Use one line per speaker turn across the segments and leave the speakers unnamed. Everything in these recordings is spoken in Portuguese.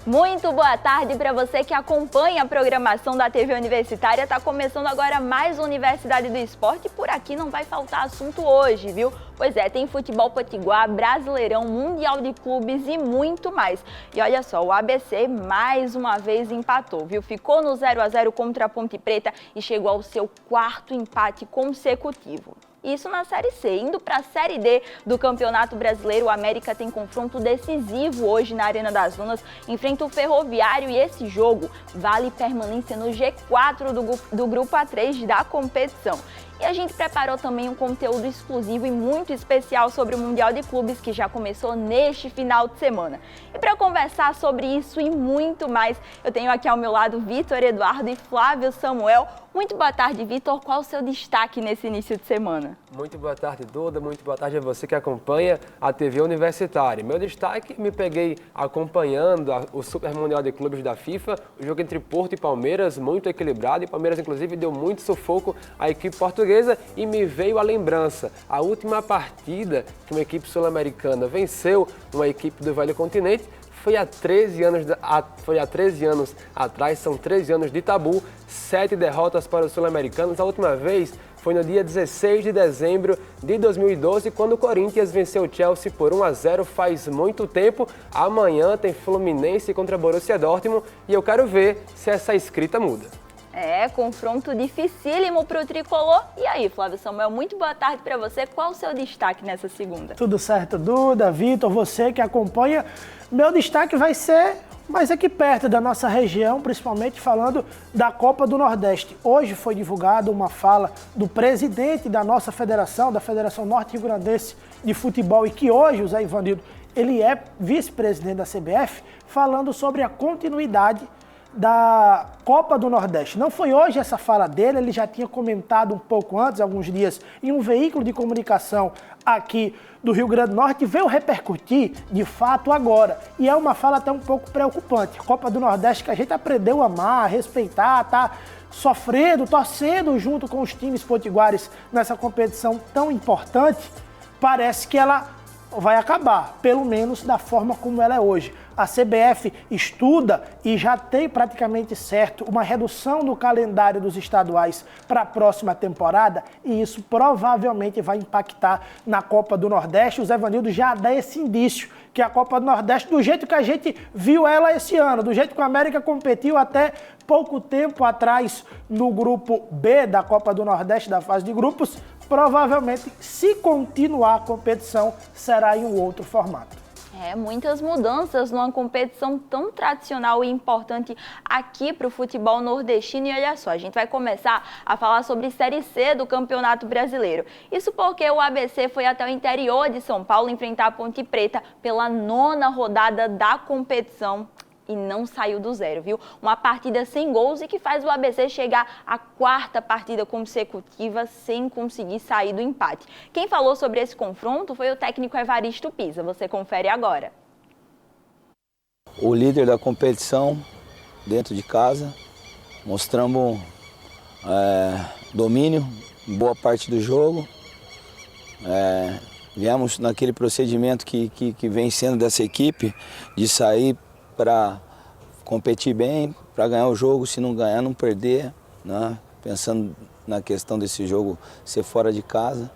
Muito boa tarde para você que acompanha a programação da TV Universitária. Está começando agora mais Universidade do Esporte e por aqui não vai faltar assunto hoje, viu? Pois é, tem futebol potiguar, Brasileirão, Mundial de Clubes e muito mais. E olha só, o ABC mais uma vez empatou, viu? Ficou no 0-0 contra a Ponte Preta e chegou ao seu quarto empate consecutivo. Isso na Série C. Indo para a Série D do Campeonato Brasileiro, o América tem confronto decisivo hoje na Arena das Dunas, enfrenta o Ferroviário e esse jogo vale permanência no G4 do Grupo A3 da competição. E a gente preparou também um conteúdo exclusivo e muito especial sobre o Mundial de Clubes que já começou neste final de semana. E para conversar sobre isso e muito mais, eu tenho aqui ao meu lado Vitor Eduardo e Flávio Samuel. Muito boa tarde, Vitor. Qual o seu destaque nesse início de semana?
Muito boa tarde, Duda. Muito boa tarde a você que acompanha a TV Universitária. Meu destaque, me peguei acompanhando o Super Mundial de Clubes da FIFA, o jogo entre Porto e Palmeiras, muito equilibrado, e Palmeiras, inclusive, deu muito sufoco à equipe portuguesa e me veio a lembrança. A última partida que uma equipe sul-americana venceu uma equipe do Velho Continente foi há 13 anos atrás, são 13 anos de tabu, 7 derrotas para os sul-americanos. A última vez foi no dia 16 de dezembro de 2012, quando o Corinthians venceu o Chelsea por 1-0, faz muito tempo. Amanhã tem Fluminense contra Borussia Dortmund e eu quero ver se essa escrita muda.
É, confronto dificílimo para o Tricolor. E aí, Flávio Samuel, muito boa tarde para você. Qual o seu destaque nessa segunda?
Tudo certo, Duda, Vitor, você que acompanha. Meu destaque vai ser mais aqui perto da nossa região, principalmente falando da Copa do Nordeste. Hoje foi divulgada uma fala do presidente da nossa federação, da Federação Norte-Rio-Grandense de Futebol, e que hoje, o Zé Ivanildo, ele é vice-presidente da CBF, falando sobre a continuidade da Copa do Nordeste. Não foi hoje essa fala dele, ele já tinha comentado um pouco antes, alguns dias, em um veículo de comunicação aqui do Rio Grande do Norte, veio repercutir de fato agora. E é uma fala até um pouco preocupante. Copa do Nordeste que a gente aprendeu a amar, a respeitar, tá sofrendo, torcendo junto com os times potiguares nessa competição tão importante, parece que ela vai acabar, pelo menos da forma como ela é hoje. A CBF estuda e já tem praticamente certo uma redução no calendário dos estaduais para a próxima temporada e isso provavelmente vai impactar na Copa do Nordeste. O Zé Ivanildo já dá esse indício que a Copa do Nordeste, do jeito que a gente viu ela esse ano, do jeito que o América competiu até pouco tempo atrás no grupo B da Copa do Nordeste, da fase de grupos, provavelmente, se continuar a competição, será em um outro formato.
Muitas mudanças numa competição tão tradicional e importante aqui para o futebol nordestino. E olha só, a gente vai começar a falar sobre Série C do Campeonato Brasileiro. Isso porque o ABC foi até o interior de São Paulo enfrentar a Ponte Preta pela 9ª rodada da competição. E não saiu do zero, viu? Uma partida sem gols e que faz o ABC chegar à 4ª partida consecutiva sem conseguir sair do empate. Quem falou sobre esse confronto foi o técnico Evaristo Pisa. Você confere agora.
O líder da competição dentro de casa, mostramos domínio em boa parte do jogo. Viemos naquele procedimento que vem sendo dessa equipe, de sair para competir bem, para ganhar o jogo, se não ganhar, não perder, né? Pensando na questão desse jogo ser fora de casa.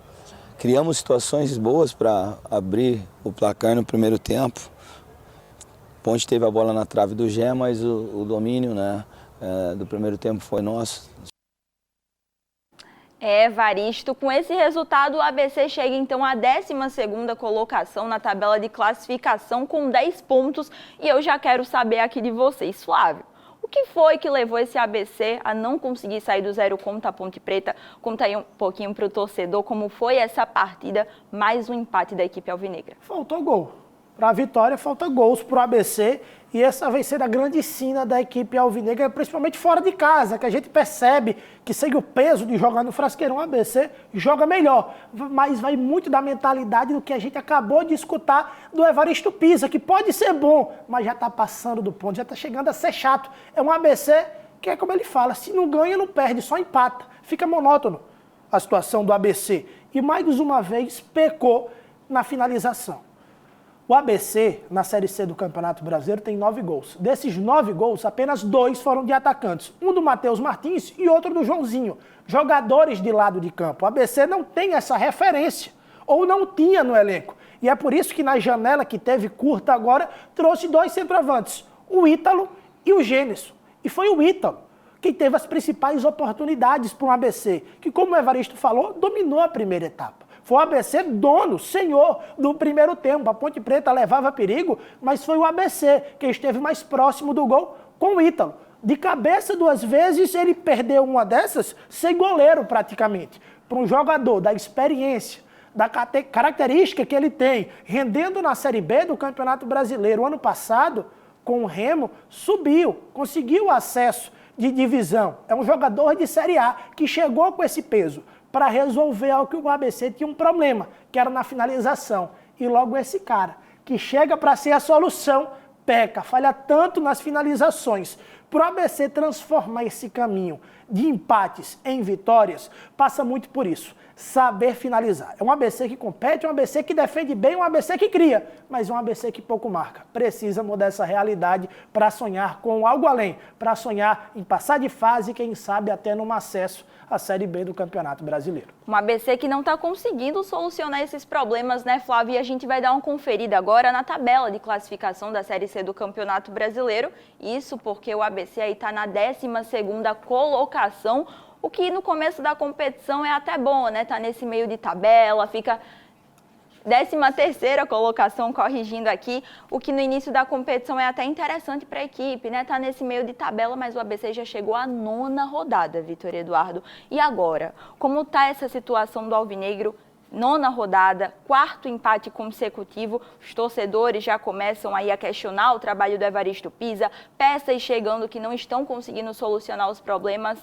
Criamos situações boas para abrir o placar no primeiro tempo. Ponte teve a bola na trave do Gé, mas o domínio, né, do primeiro tempo foi nosso.
Evaristo, com esse resultado o ABC chega então à 12ª colocação na tabela de classificação com 10 pontos e eu já quero saber aqui de vocês, Flávio, o que foi que levou esse ABC a não conseguir sair do zero contra a Ponte Preta? Conta aí um pouquinho para o torcedor como foi essa partida, mais um empate da equipe alvinegra.
Faltou gol. Para a vitória, falta gols para o ABC e essa vai ser a grande sina da equipe alvinegra, principalmente fora de casa, que a gente percebe que sem o peso de jogar no Frasqueirão, o ABC joga melhor, mas vai muito da mentalidade do que a gente acabou de escutar do Evaristo Pisa, que pode ser bom, mas já está passando do ponto, já está chegando a ser chato. É um ABC que é como ele fala, se não ganha, não perde, só empata, fica monótono a situação do ABC. E mais uma vez pecou na finalização. O ABC, na Série C do Campeonato Brasileiro, tem 9 gols. Desses 9 gols, apenas 2 foram de atacantes. Um do Matheus Martins e outro do Joãozinho. Jogadores de lado de campo. O ABC não tem essa referência, ou não tinha no elenco. E é por isso que na janela que teve curta agora, trouxe 2 centroavantes. O Ítalo e o Gênesis. E foi o Ítalo quem teve as principais oportunidades para o ABC, que, como o Evaristo falou, dominou a primeira etapa. Foi o ABC dono, senhor do primeiro tempo. A Ponte Preta levava perigo, mas foi o ABC quem esteve mais próximo do gol com o Ítalo. De cabeça 2 vezes, ele perdeu uma dessas sem goleiro praticamente. Para um jogador da experiência, da característica que ele tem, rendendo na Série B do Campeonato Brasileiro. O ano passado, com o Remo, subiu, conseguiu acesso de divisão. É um jogador de Série A que chegou com esse peso para resolver algo que o ABC tinha um problema, que era na finalização. E logo esse cara, que chega para ser a solução, peca, falha tanto nas finalizações. Para o ABC transformar esse caminho de empates em vitórias, passa muito por isso. Saber finalizar. É um ABC que compete, é um ABC que defende bem, é um ABC que cria, mas é um ABC que pouco marca. Precisa mudar essa realidade para sonhar com algo além, para sonhar em passar de fase, quem sabe até num acesso à Série B do Campeonato Brasileiro.
Um ABC que não está conseguindo solucionar esses problemas, né, Flávio? E a gente vai dar uma conferida agora na tabela de classificação da Série C do Campeonato Brasileiro. Isso porque o ABC aí está na 12ª colocação, o que no começo da competição é até bom, né? Tá nesse meio de tabela, fica 13ª colocação, corrigindo aqui, o que no início da competição é até interessante para a equipe, né? Tá nesse meio de tabela, mas o ABC já chegou à 9ª rodada, Vitor Eduardo. E agora, como tá essa situação do Alvinegro? 9ª rodada, 4º empate consecutivo, os torcedores já começam aí a questionar o trabalho do Evaristo Pisa, peças chegando que não estão conseguindo solucionar os problemas.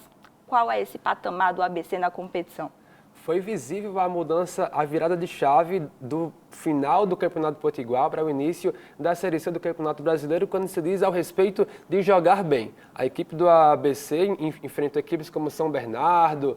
Qual é esse patamar do ABC na competição?
Foi visível a mudança, a virada de chave do final do Campeonato Potiguar para o início da Série C do Campeonato Brasileiro, quando se diz ao respeito de jogar bem. A equipe do ABC enfrentou equipes como São Bernardo,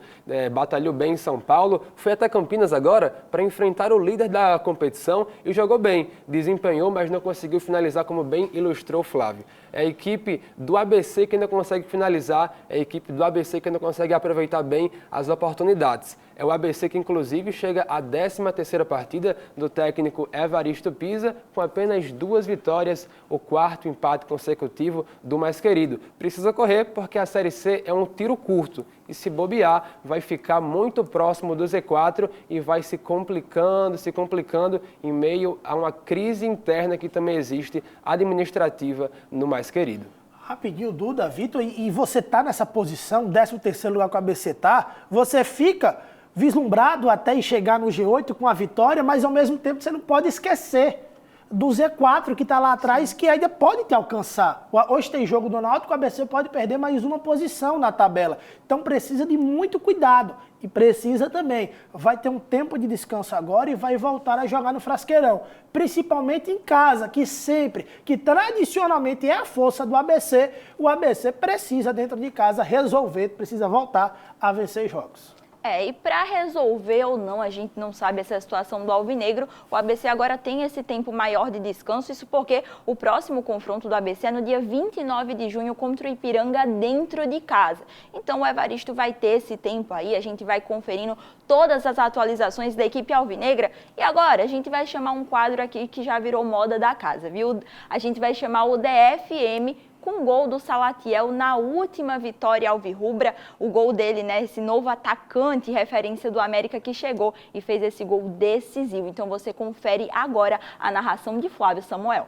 batalhou bem em São Paulo, foi até Campinas agora para enfrentar o líder da competição e jogou bem. Desempenhou, mas não conseguiu finalizar, como bem ilustrou o Flávio. É a equipe do ABC que ainda consegue finalizar, é a equipe do ABC que ainda consegue aproveitar bem as oportunidades. É o ABC que, inclusive, chega à 13ª partida do técnico Evaristo Pisa, com apenas 2 vitórias, o 4º empate consecutivo do mais querido. Precisa correr porque a Série C é um tiro curto e, se bobear, vai ficar muito próximo do Z4 e vai se complicando em meio a uma crise interna que também existe, administrativa, no mais querido.
Rapidinho, Duda, Vitor, e você tá nessa posição, 13º lugar que o ABC tá, você fica vislumbrado até chegar no G8 com a vitória, mas ao mesmo tempo você não pode esquecer do Z4 que está lá atrás, que ainda pode te alcançar. Hoje tem jogo do Náutico, o ABC pode perder mais uma posição na tabela. Então precisa de muito cuidado. E precisa também, vai ter um tempo de descanso agora e vai voltar a jogar no Frasqueirão. Principalmente em casa, que tradicionalmente é a força do ABC, o ABC precisa dentro de casa resolver, precisa voltar a vencer jogos.
E para resolver ou não, a gente não sabe essa situação do Alvinegro, o ABC agora tem esse tempo maior de descanso, isso porque o próximo confronto do ABC é no dia 29 de junho contra o Ipiranga dentro de casa. Então o Evaristo vai ter esse tempo aí, a gente vai conferindo todas as atualizações da equipe alvinegra. E agora a gente vai chamar um quadro aqui que já virou moda da casa, viu? A gente vai chamar o DFM, com o gol do Salatiel na última vitória alvirrubra, o gol dele, né, esse novo atacante, referência do América que chegou e fez esse gol decisivo. Então você confere agora a narração de Flávio Samuel.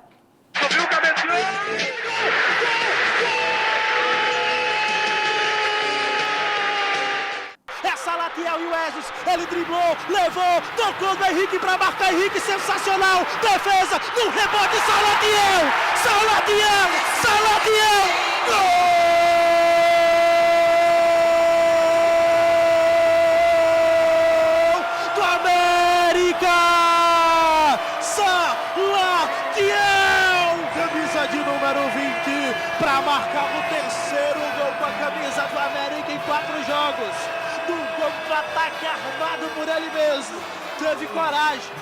Subiu, cabeceou!
É Salatiel e o Egis, ele driblou, levou, tocou no Henrique para marcar Henrique, sensacional, defesa, no rebote, Salatiel, gol! Do América, Salatiel, camisa de número 20, para marcar o 3º gol com a camisa do América em 4 jogos. Do contra-ataque armado por ele mesmo, teve coragem,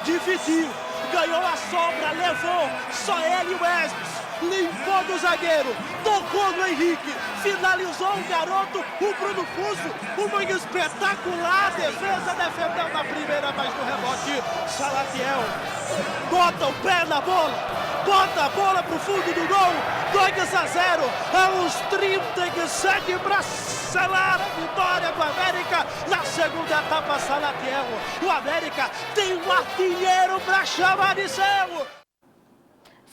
dividiu,
ganhou a sobra, levou, só ele e o Wesley. Limpou do zagueiro, tocou no Henrique, finalizou o garoto, o Bruno Fuso, uma espetacular defesa, defendeu na primeira, mas no rebote, Salatiel bota o pé na bola, bota a bola pro fundo do gol, 2-0, aos 37 para selar a vitória do América na segunda etapa. Salatiel, o América tem um artilheiro para chamar de seu.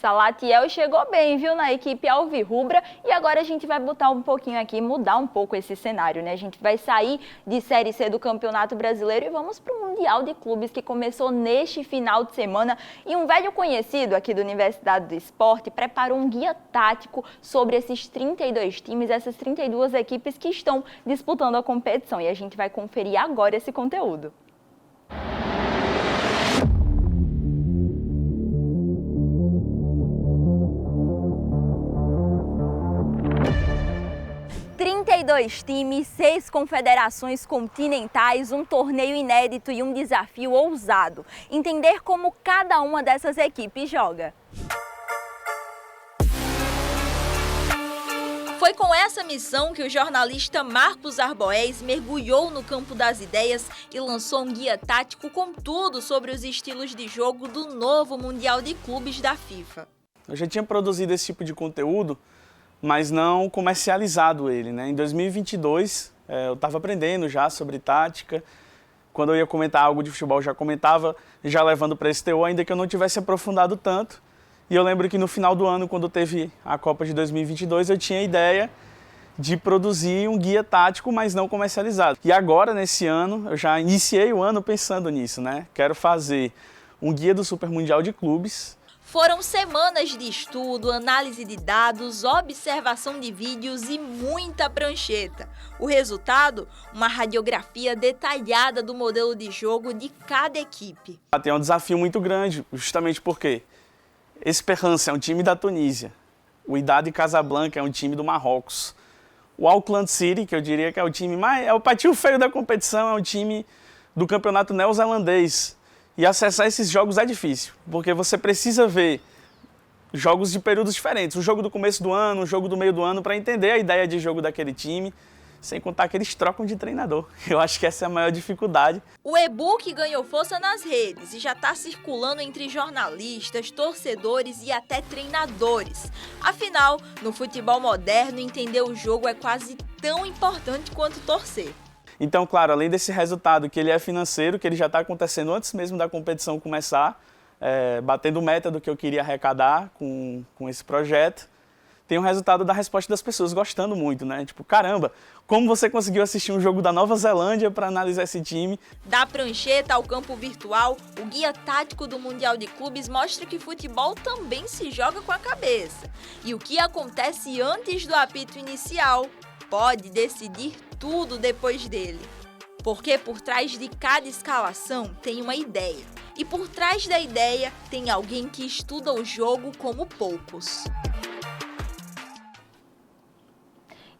Salatiel chegou bem, viu, na equipe alvirrubra, e agora a gente vai botar um pouquinho aqui, mudar um pouco esse cenário, né? A gente vai sair de Série C do Campeonato Brasileiro e vamos para o Mundial de Clubes, que começou neste final de semana, e um velho conhecido aqui da Universidade do Esporte preparou um guia tático sobre esses 32 times, essas 32 equipes que estão disputando a competição, e a gente vai conferir agora esse conteúdo. 32 times, 6 confederações continentais, um torneio inédito e um desafio ousado. Entender como cada uma dessas equipes joga. Foi com essa missão que o jornalista Marcos Arboés mergulhou no campo das ideias e lançou um guia tático com tudo sobre os estilos de jogo do novo Mundial de Clubes da FIFA.
Eu já tinha produzido esse tipo de conteúdo, mas não comercializado ele, né? Em 2022, eu estava aprendendo já sobre tática. Quando eu ia comentar algo de futebol, eu já comentava, já levando para esse teor, ainda que eu não tivesse aprofundado tanto. E eu lembro que no final do ano, quando teve a Copa de 2022, eu tinha a ideia de produzir um guia tático, mas não comercializado. E agora, nesse ano, eu já iniciei o ano pensando nisso, né? Quero fazer um guia do Super Mundial de Clubes.
Foram semanas de estudo, análise de dados, observação de vídeos e muita prancheta. O resultado? Uma radiografia detalhada do modelo de jogo de cada equipe.
Tem um desafio muito grande, justamente porque Esperance é um time da Tunísia, o Wydad Casablanca é um time do Marrocos, o Auckland City, que eu diria que é o time mais, é o patinho feio da competição, é um time do campeonato neozelandês. E acessar esses jogos é difícil, porque você precisa ver jogos de períodos diferentes. O jogo do começo do ano, o jogo do meio do ano, para entender a ideia de jogo daquele time, sem contar que eles trocam de treinador. Eu acho que essa é a maior dificuldade.
O e-book ganhou força nas redes e já está circulando entre jornalistas, torcedores e até treinadores. Afinal, no futebol moderno, entender o jogo é quase tão importante quanto torcer.
Então, claro, além desse resultado que ele é financeiro, que ele já está acontecendo antes mesmo da competição começar, batendo meta do que eu queria arrecadar com esse projeto, tem o resultado da resposta das pessoas gostando muito, né? Tipo, caramba, como você conseguiu assistir um jogo da Nova Zelândia para analisar esse time?
Da prancheta ao campo virtual, o guia tático do Mundial de Clubes mostra que futebol também se joga com a cabeça. E o que acontece antes do apito inicial pode decidir tudo depois dele. Porque por trás de cada escalação tem uma ideia. E por trás da ideia tem alguém que estuda o jogo como poucos.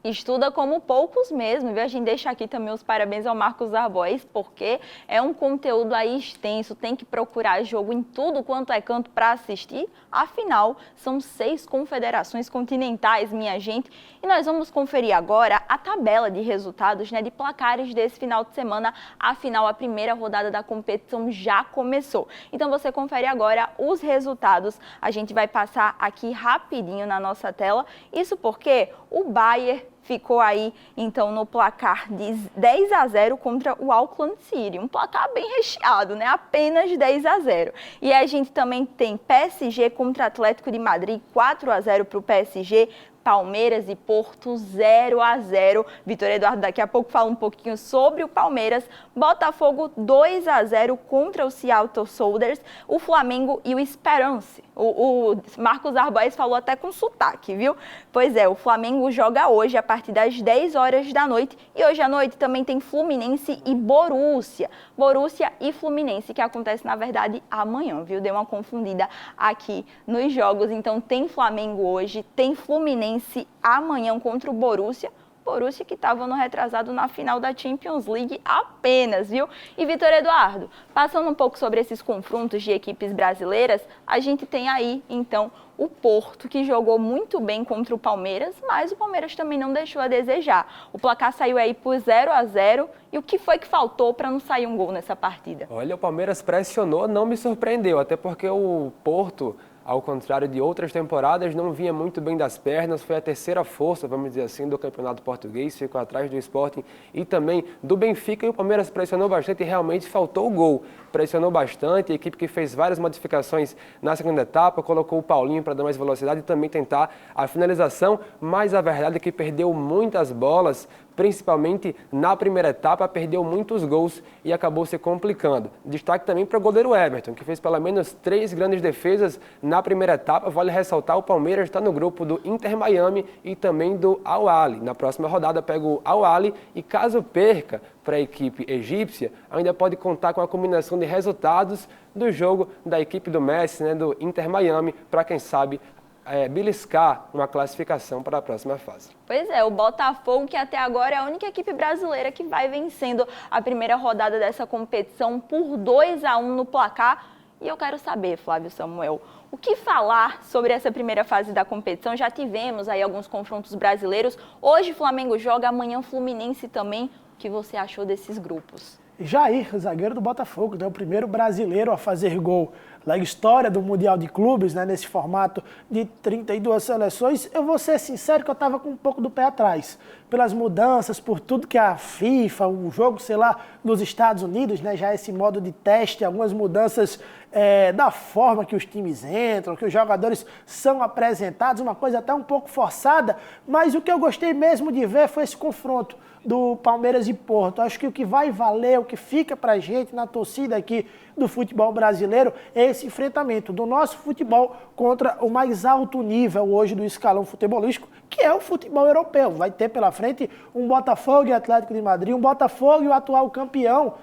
Estuda como poucos mesmo, viu? A gente deixa aqui também os parabéns ao Marcos Arboés, porque é um conteúdo aí extenso, tem que procurar jogo em tudo quanto é canto para assistir. Afinal, são 6 confederações continentais, minha gente. E nós vamos conferir agora a tabela de resultados, né, de placares desse final de semana. Afinal, a primeira rodada da competição já começou. Então você confere agora os resultados. A gente vai passar aqui rapidinho na nossa tela. Isso porque o Bayern ficou aí, então, no placar de 10-0 contra o Auckland City. Um placar bem recheado, né? Apenas 10-0. E a gente também tem PSG contra Atlético de Madrid, 4-0 para o PSG. Palmeiras e Porto 0-0. Vitor Eduardo daqui a pouco fala um pouquinho sobre o Palmeiras. Botafogo 2-0 contra o Seattle Sounders. O Flamengo e o Esperance. O Marcos Arboés falou até com sotaque, viu? Pois é, o Flamengo joga hoje a partir das 10 horas da noite. E hoje à noite também tem Fluminense e Borussia. Borussia e Fluminense, que acontece, na verdade, amanhã, viu? Deu uma confundida aqui nos jogos. Então tem Flamengo hoje, tem Fluminense amanhã contra o Borussia Borussia, que estava no retrasado na final da Champions League apenas, viu? E Vitor Eduardo, passando um pouco sobre esses confrontos de equipes brasileiras, a gente tem aí, então, o Porto, que jogou muito bem contra o Palmeiras, mas o Palmeiras também não deixou a desejar. O placar saiu aí por 0-0. E o que foi que faltou para não sair um gol nessa partida?
Olha, o Palmeiras pressionou, não me surpreendeu, até porque o Porto, ao contrário de outras temporadas, não vinha muito bem das pernas, foi a terceira força, vamos dizer assim, do Campeonato Português, ficou atrás do Sporting e também do Benfica, e o Palmeiras pressionou bastante e realmente faltou o gol. Pressionou bastante, a equipe que fez várias modificações na segunda etapa, colocou o Paulinho para dar mais velocidade e também tentar a finalização, mas a verdade é que perdeu muitas bolas, principalmente na primeira etapa, perdeu muitos gols e acabou se complicando. Destaque também para o goleiro Everton, que fez pelo menos 3 grandes defesas na primeira etapa. Vale ressaltar, o Palmeiras está no grupo do Inter Miami e também do Al Ahly. Na próxima rodada pega o Al Ahly e caso perca para a equipe egípcia, ainda pode contar com a combinação de resultados do jogo da equipe do Messi, né, do Inter Miami, para quem sabe beliscar uma classificação para a próxima fase.
Pois é, o Botafogo, que até agora é a única equipe brasileira que vai vencendo a primeira rodada dessa competição por 2-1 no placar. E eu quero saber, Flávio Samuel, o que falar sobre essa primeira fase da competição? Já tivemos aí alguns confrontos brasileiros. Hoje Flamengo joga, amanhã Fluminense também. O que você achou desses grupos?
Jair, zagueiro do Botafogo, né, o primeiro brasileiro a fazer gol na história do Mundial de Clubes, né, nesse formato de 32 seleções. Eu vou ser sincero que eu estava com um pouco do pé atrás, pelas mudanças, por tudo que a FIFA, o jogo, sei lá, nos Estados Unidos, né, já esse modo de teste, algumas mudanças da forma que os times entram, que os jogadores são apresentados, uma coisa até um pouco forçada, mas o que eu gostei mesmo de ver foi esse confronto do Palmeiras e Porto. Acho que o que vai valer, o que fica pra gente na torcida aqui do futebol brasileiro é esse enfrentamento do nosso futebol contra o mais alto nível hoje do escalão futebolístico, que é o futebol europeu. Vai ter pela frente um Botafogo e Atlético de Madrid, um Botafogo e o atual campeão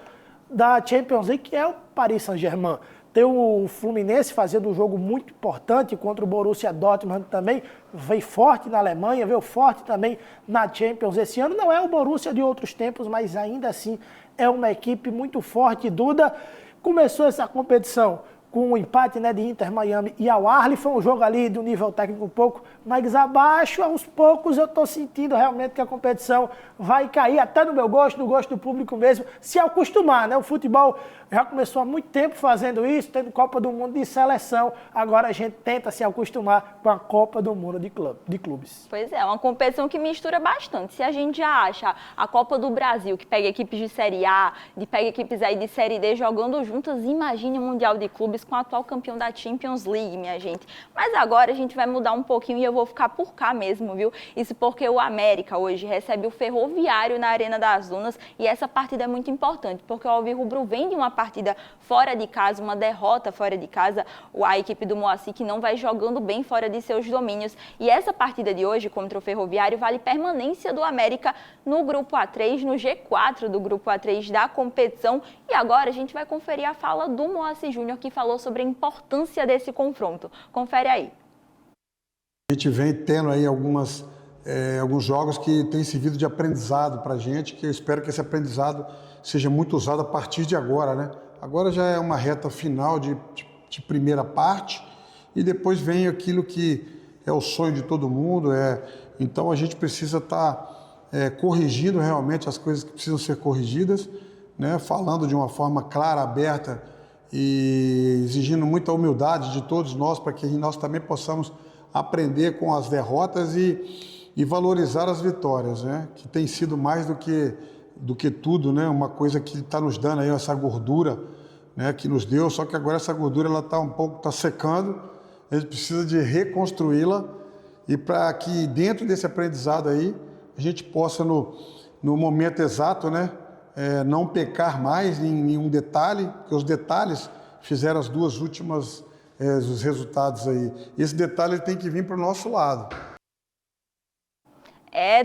da Champions League, que é o Paris Saint-Germain. Tem o Fluminense fazendo um jogo muito importante contra o Borussia Dortmund também, veio forte na Alemanha, veio forte também na Champions esse ano. Não é o Borussia de outros tempos, mas ainda assim é uma equipe muito forte. Duda, começou essa competição com o empate, né, de Inter Miami e Al Ahly, foi um jogo ali do nível técnico um pouco mais abaixo. Aos poucos eu estou sentindo realmente que a competição vai cair, até no meu gosto, no gosto do público mesmo, se acostumar, né? O futebol já começou há muito tempo fazendo isso, tendo Copa do Mundo de seleção, agora a gente tenta se acostumar com a Copa do Mundo de clubes.
Pois é, uma competição que mistura bastante. Se a gente já acha a Copa do Brasil, que pega equipes de Série A, pega equipes aí de Série D jogando juntas, imagine o Mundial de Clubes com o atual campeão da Champions League, minha gente. Mas agora a gente vai mudar um pouquinho e eu vou ficar por cá mesmo, viu? Isso porque o América hoje recebe o Ferroviário na Arena das Dunas e essa partida é muito importante, porque o Alvirrubro vem de uma partida fora de casa, uma derrota fora de casa, a equipe do Moacir que não vai jogando bem fora de seus domínios. E essa partida de hoje contra o Ferroviário vale permanência do América no Grupo A3, no G4 do Grupo A3 da competição. E agora a gente vai conferir a fala do Moacir Júnior, que falou sobre a importância desse confronto. Confere aí.
A gente vem tendo aí alguns jogos que têm servido de aprendizado para a gente, que eu espero que esse aprendizado seja muito usado a partir de agora, né? Agora já é uma reta final de primeira parte e depois vem aquilo que é o sonho de todo mundo. Então a gente precisa estar corrigindo realmente as coisas que precisam ser corrigidas, né? Falando de uma forma clara, aberta e exigindo muita humildade de todos nós para que nós também possamos aprender com as derrotas e valorizar as vitórias, né? Que tem sido mais do que tudo, né? Uma coisa que está nos dando aí essa gordura, né? Que nos deu, só que agora essa gordura ela está secando, a gente precisa de reconstruí-la e para que dentro desse aprendizado aí a gente possa no momento exato, né? Não pecar mais em nenhum detalhe, porque os detalhes fizeram as duas últimas os resultados aí. Esse detalhe tem que vir para o nosso lado.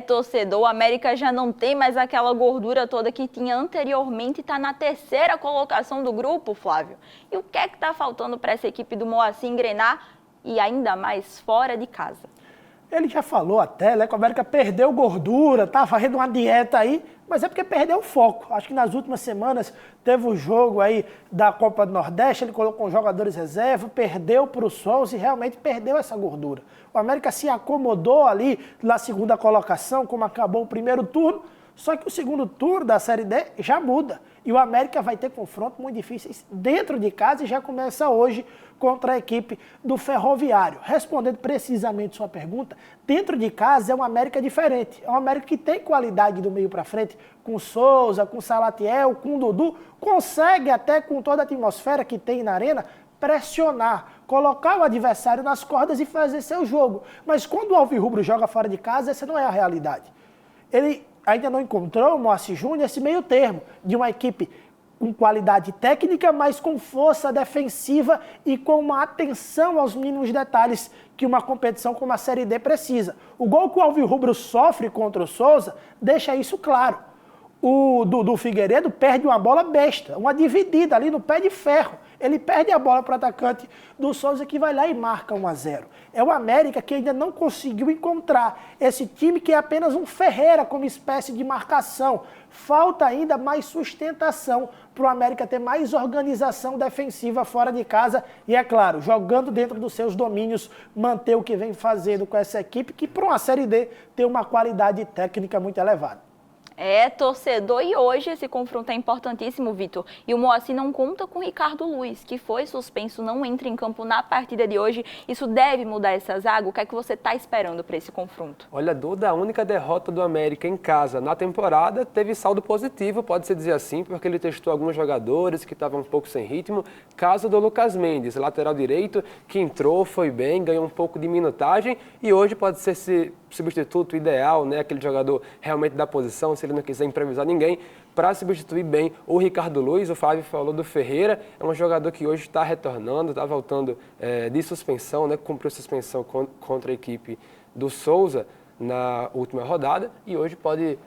Torcedor, o América já não tem mais aquela gordura toda que tinha anteriormente e está na terceira colocação do grupo, Flávio. E o que está faltando para essa equipe do Moacir engrenar e ainda mais fora de casa?
Ele já falou até, né, que o América perdeu gordura, tá fazendo uma dieta aí, mas é porque perdeu o foco. Acho que nas últimas semanas teve o jogo aí da Copa do Nordeste, ele colocou jogadores reserva, perdeu para o Souza e realmente perdeu essa gordura. O América se acomodou ali na segunda colocação, como acabou o primeiro turno, só que o segundo turno da Série D já muda. E o América vai ter confrontos muito difíceis dentro de casa e já começa hoje contra a equipe do Ferroviário. Respondendo precisamente sua pergunta, dentro de casa é um América diferente. É um América que tem qualidade do meio para frente, com Souza, com Salatiel, com Dudu, consegue até com toda a atmosfera que tem na arena, pressionar, colocar o adversário nas cordas e fazer seu jogo. Mas quando o Alvirrubro joga fora de casa, essa não é a realidade. Ele ainda não encontrou, o Moacir Júnior, esse meio termo de uma equipe com qualidade técnica, mas com força defensiva e com uma atenção aos mínimos detalhes que uma competição como a Série D precisa. O gol que o Alvirrubro sofre contra o Souza deixa isso claro. O Dudu Figueiredo perde uma bola besta, uma dividida ali no pé de ferro. Ele perde a bola para o atacante do Souza que vai lá e marca 1-0. É o América que ainda não conseguiu encontrar esse time que é apenas um Ferreira como espécie de marcação. Falta ainda mais sustentação para o América ter mais organização defensiva fora de casa e, é claro, jogando dentro dos seus domínios, manter o que vem fazendo com essa equipe que para uma Série D tem uma qualidade técnica muito elevada.
É, torcedor, e hoje esse confronto é importantíssimo, Vitor. E o Moacir não conta com o Ricardo Luiz, que foi suspenso, não entra em campo na partida de hoje. Isso deve mudar essa zaga? O que é que você está esperando para esse confronto?
Olha, Duda, a única derrota do América em casa na temporada teve saldo positivo, pode-se dizer assim, porque ele testou alguns jogadores que estavam um pouco sem ritmo. Caso do Lucas Mendes, lateral direito, que entrou, foi bem, ganhou um pouco de minutagem e hoje pode ser esse substituto ideal, né? Aquele jogador realmente da posição, se ele não quiser improvisar ninguém, para substituir bem o Ricardo Luiz. O Flávio falou do Ferreira, é um jogador que hoje está retornando, está voltando de suspensão, né? Cumpriu suspensão contra a equipe do Souza na última rodada e hoje pode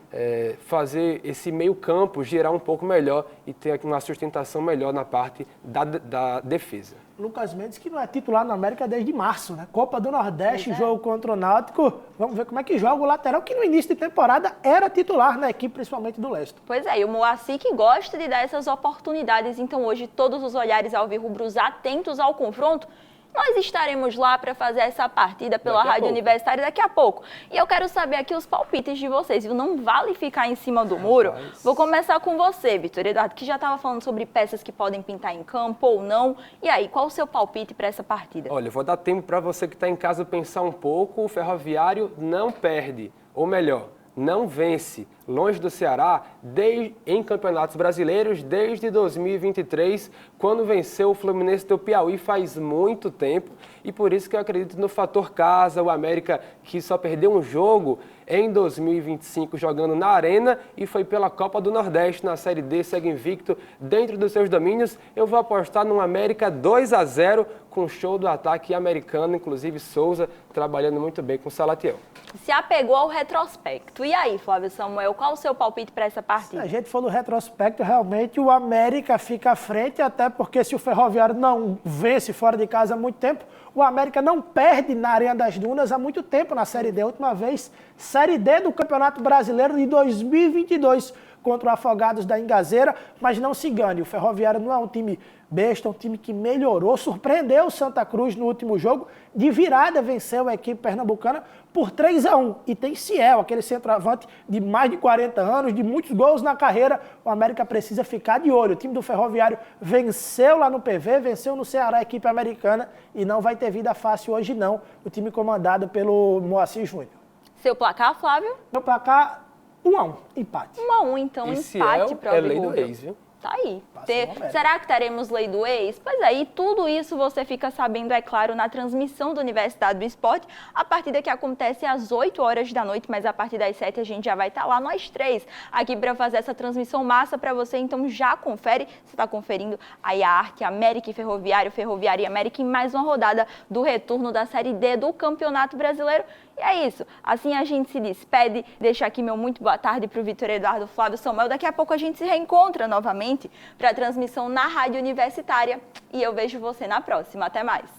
fazer esse meio campo girar um pouco melhor e ter uma sustentação melhor na parte da defesa.
Lucas Mendes, que não é titular na América desde março, né? Copa do Nordeste, jogo contra o Náutico. Vamos ver como é que joga o lateral, que no início de temporada era titular na equipe, principalmente do Leste.
Pois é, e o Moacir que gosta de dar essas oportunidades. Então hoje todos os olhares alvirrubros atentos ao confronto. Nós estaremos lá para fazer essa partida pela Rádio Universitária daqui a pouco. E eu quero saber aqui os palpites de vocês, viu? Não vale ficar em cima do muro. Vou começar com você, Vitor Eduardo, que já estava falando sobre peças que podem pintar em campo ou não. E aí, qual o seu palpite para essa partida?
Olha, eu vou dar tempo para você que está em casa pensar um pouco. O Ferroviário não perde, ou melhor, não vence longe do Ceará em campeonatos brasileiros desde 2023, quando venceu o Fluminense do Piauí faz muito tempo. E por isso que eu acredito no fator casa, o América que só perdeu um jogo em 2025 jogando na Arena e foi pela Copa do Nordeste na Série D, segue invicto dentro dos seus domínios. Eu vou apostar no América 2-0 com show do ataque americano, inclusive Souza trabalhando muito bem com o Salatiel.
Se apegou ao retrospecto. E aí, Flávio Samuel, qual o seu palpite para essa partida?
Se a gente for no retrospecto, realmente o América fica à frente, até porque se o Ferroviário não vence fora de casa há muito tempo, o América não perde na Arena das Dunas há muito tempo na Série D. A última vez, Série D do Campeonato Brasileiro de 2022 contra o Afogados da Ingazeira, mas não se engane, o Ferroviário não é um time besta, é um time que melhorou, surpreendeu o Santa Cruz no último jogo, de virada venceu a equipe pernambucana por 3-1. E tem Ciel, aquele centroavante de mais de 40 anos, de muitos gols na carreira. O América precisa ficar de olho. O time do Ferroviário venceu lá no PV, venceu no Ceará a equipe americana e não vai ter vida fácil hoje não. O time comandado pelo Moacir Júnior.
Seu placar, Flávio?
Meu placar, 1-1, empate.
1-1, então,
e
empate para o
é lei do ex, viu?
Tá aí. Será que teremos lei do ex? Pois aí, tudo isso você fica sabendo, é claro, na transmissão da Universidade do Esporte. A partida que acontece às 8 horas da noite, mas a partir das 7 a gente já vai estar lá, nós três, aqui para fazer essa transmissão massa para você. Então já confere, você está conferindo aí a Arte América e Ferroviário, Ferroviária e América em mais uma rodada do retorno da Série D do Campeonato Brasileiro. E é isso, assim a gente se despede, deixa aqui meu muito boa tarde para o Vitor Eduardo, Flávio Samuel. Daqui a pouco a gente se reencontra novamente para a transmissão na Rádio Universitária e eu vejo você na próxima. Até mais!